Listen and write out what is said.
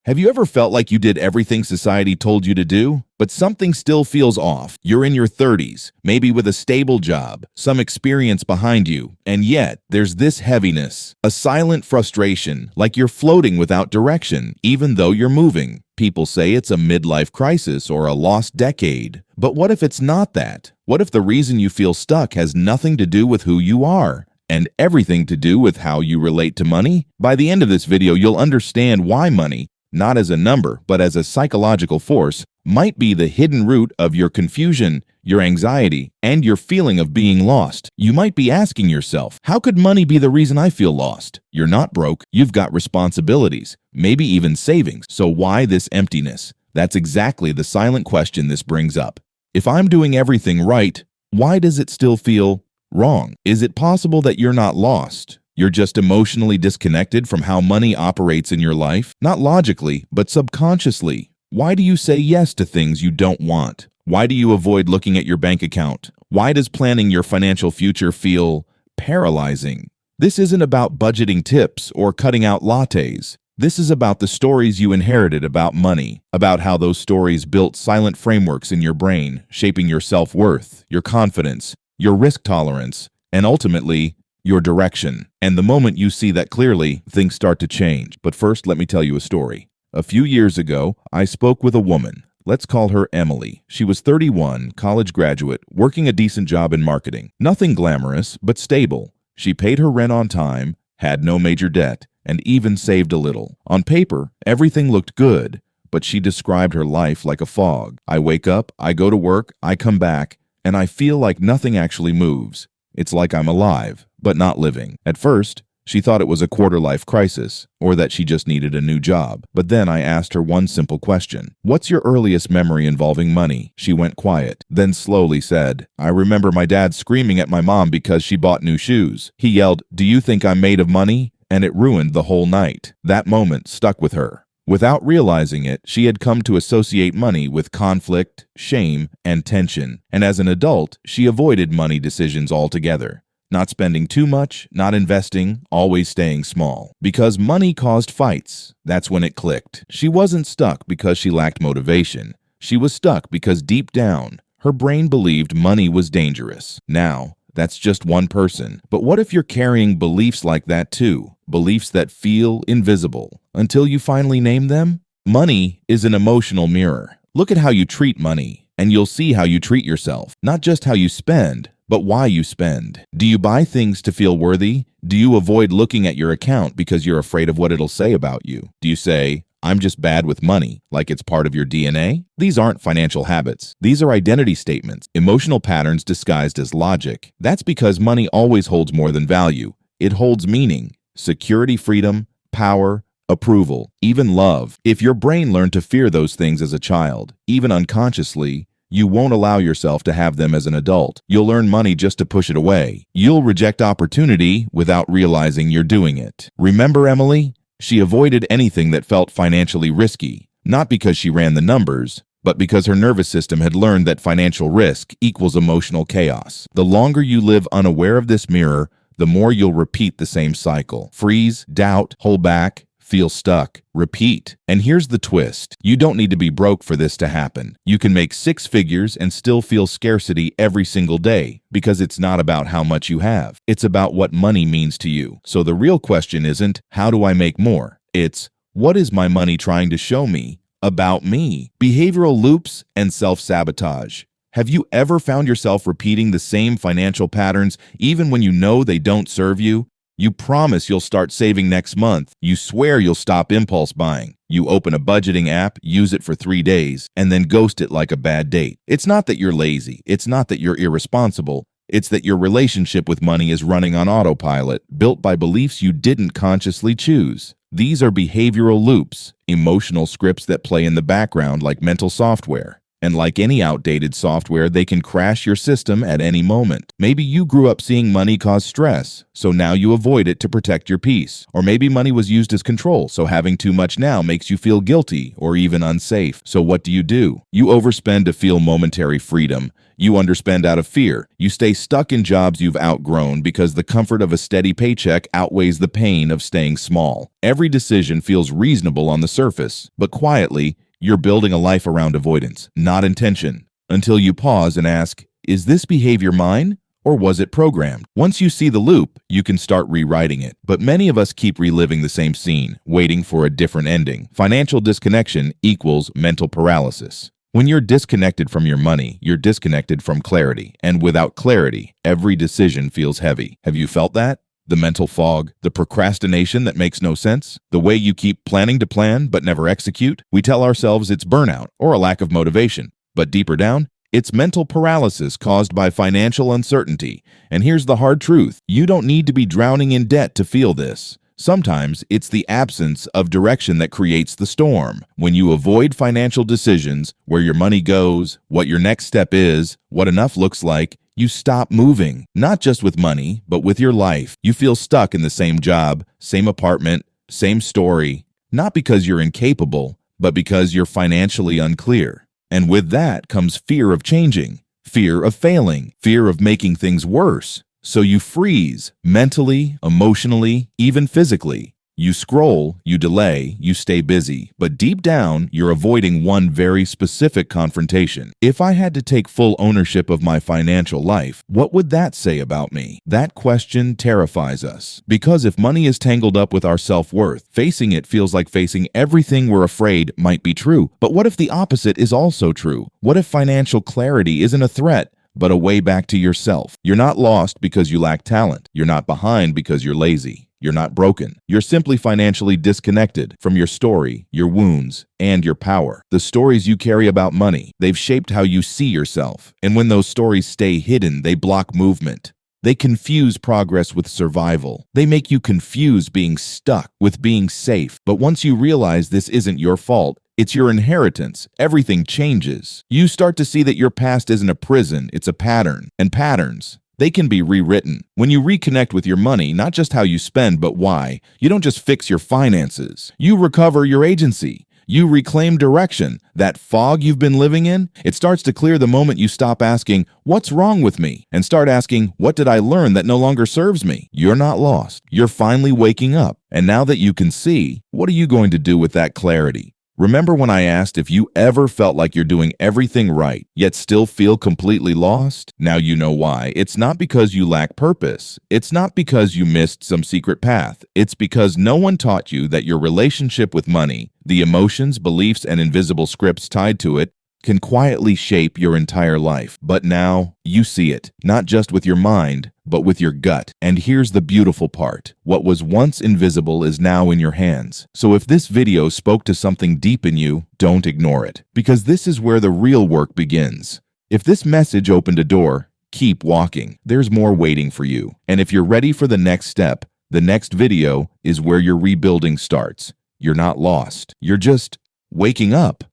Have you ever felt like you did everything society told you to do, but something still feels off? You're in your 30s, maybe with a stable job, some experience behind you, and yet there's this heaviness, a silent frustration, like you're floating without direction, even though you're moving. People say it's a midlife crisis or a lost decade. But what if it's not that? What if the reason you feel stuck has nothing to do with who you are, and everything to do with how you relate to money? By the end of this video, you'll understand why money, not as a number, but as a psychological force, might be the hidden root of your confusion, your anxiety, and your feeling of being lost. You might be asking yourself, how could money be the reason I feel lost? You're not broke, you've got responsibilities, maybe even savings, so why this emptiness? That's exactly the silent question this brings up. If I'm doing everything right, why does it still feel wrong? Is it possible that you're not lost? You're just emotionally disconnected from how money operates in your life? Not logically, but subconsciously. Why do you say yes to things you don't want? Why do you avoid looking at your bank account? Why does planning your financial future feel paralyzing? This isn't about budgeting tips or cutting out lattes. This is about the stories you inherited about money, about how those stories built silent frameworks in your brain, shaping your self-worth, your confidence, your risk tolerance, and ultimately, your direction. And the moment you see that clearly, things start to change. But first, let me tell you a story. A few years ago, I spoke with a woman. Let's call her Emily. She was 31, college graduate, working a decent job in marketing. Nothing glamorous, but stable. She paid her rent on time, had no major debt, and even saved a little. On paper, everything looked good, but she described her life like a fog. I wake up, I go to work, I come back, and I feel like nothing actually moves. It's like I'm alive, but not living. At first, she thought it was a quarter-life crisis, or that she just needed a new job. But then I asked her one simple question. What's your earliest memory involving money? She went quiet, then slowly said, I remember my dad screaming at my mom because she bought new shoes. He yelled, "Do you think I'm made of money?" And it ruined the whole night. That moment stuck with her. Without realizing it, she had come to associate money with conflict, shame, and tension. And as an adult, she avoided money decisions altogether. Not spending too much, not investing, always staying small. Because money caused fights. That's when it clicked. She wasn't stuck because she lacked motivation. She was stuck because deep down, her brain believed money was dangerous. Now, that's just one person. But what if you're carrying beliefs like that too? Beliefs that feel invisible until you finally name them? Money is an emotional mirror. Look at how you treat money, and you'll see how you treat yourself. Not just how you spend, but why you spend. Do you buy things to feel worthy? Do you avoid looking at your account because you're afraid of what it'll say about you? Do you say, I'm just bad with money, like it's part of your DNA? These aren't financial habits. These are identity statements, emotional patterns disguised as logic. That's because money always holds more than value. It holds meaning, security, freedom, power, approval, even love. If your brain learned to fear those things as a child, even unconsciously, you won't allow yourself to have them as an adult. You'll earn money just to push it away. You'll reject opportunity without realizing you're doing it. Remember Emily? She avoided anything that felt financially risky, not because she ran the numbers, but because her nervous system had learned that financial risk equals emotional chaos. The longer you live unaware of this mirror, the more you'll repeat the same cycle. Freeze, doubt, hold back, feel stuck, repeat. And here's the twist. You don't need to be broke for this to happen. You can make 6 figures and still feel scarcity every single day, because it's not about how much you have. It's about what money means to you. So the real question isn't, how do I make more? It's, what is my money trying to show me about me? Behavioral loops and self-sabotage. Have you ever found yourself repeating the same financial patterns even when you know they don't serve you? You promise you'll start saving next month. You swear you'll stop impulse buying. You open a budgeting app, use it for 3 days, and then ghost it like a bad date. It's not that you're lazy. It's not that you're irresponsible. It's that your relationship with money is running on autopilot, built by beliefs you didn't consciously choose. These are behavioral loops, emotional scripts that play in the background like mental software. And like any outdated software, they can crash your system at any moment. Maybe you grew up seeing money cause stress, so now you avoid it to protect your peace. Or maybe money was used as control, so having too much now makes you feel guilty or even unsafe. So what do? You overspend to feel momentary freedom. You underspend out of fear. You stay stuck in jobs you've outgrown because the comfort of a steady paycheck outweighs the pain of staying small. Every decision feels reasonable on the surface, but quietly, you're building a life around avoidance, not intention. Until you pause and ask, is this behavior mine? Or was it programmed? Once you see the loop, you can start rewriting it. But many of us keep reliving the same scene, waiting for a different ending. Financial disconnection equals mental paralysis. When you're disconnected from your money, you're disconnected from clarity. And without clarity, every decision feels heavy. Have you felt that? The mental fog, the procrastination that makes no sense, the way you keep planning to plan but never execute? We tell ourselves it's burnout or a lack of motivation. But deeper down, it's mental paralysis caused by financial uncertainty. And here's the hard truth. You don't need to be drowning in debt to feel this. Sometimes it's the absence of direction that creates the storm. When you avoid financial decisions, where your money goes, what your next step is, what enough looks like, you stop moving. Not just with money, but with your life. You feel stuck in the same job, same apartment, same story. Not because you're incapable, but because you're financially unclear. And with that comes fear of changing, fear of failing, fear of making things worse. So you freeze mentally, emotionally, even physically. You scroll, you delay, you stay busy. But deep down, you're avoiding one very specific confrontation. If I had to take full ownership of my financial life, what would that say about me? That question terrifies us. Because if money is tangled up with our self-worth, facing it feels like facing everything we're afraid might be true. But what if the opposite is also true? What if financial clarity isn't a threat, but a way back to yourself? You're not lost because you lack talent. You're not behind because you're lazy. You're not broken. You're simply financially disconnected from your story, your wounds, and your power. The stories you carry about money, they've shaped how you see yourself. And when those stories stay hidden, they block movement. They confuse progress with survival. They make you confuse being stuck with being safe. But once you realize this isn't your fault, it's your inheritance, everything changes. You start to see that your past isn't a prison, it's a pattern. And patterns, they can be rewritten. When you reconnect with your money, not just how you spend, but why, you don't just fix your finances. You recover your agency. You reclaim direction. That fog you've been living in, it starts to clear the moment you stop asking, what's wrong with me? And start asking, what did I learn that no longer serves me? You're not lost. You're finally waking up. And now that you can see, what are you going to do with that clarity? Remember when I asked if you ever felt like you're doing everything right, yet still feel completely lost? Now you know why. It's not because you lack purpose. It's not because you missed some secret path. It's because no one taught you that your relationship with money, the emotions, beliefs, and invisible scripts tied to it, can quietly shape your entire life. But now you see it, not just with your mind, but with your gut. And here's the beautiful part. What was once invisible is now in your hands. So if this video spoke to something deep in you, don't ignore it, because this is where the real work begins. If this message opened a door, keep walking. There's more waiting for you. And if you're ready for the next step, the next video is where your rebuilding starts. You're not lost. You're just waking up.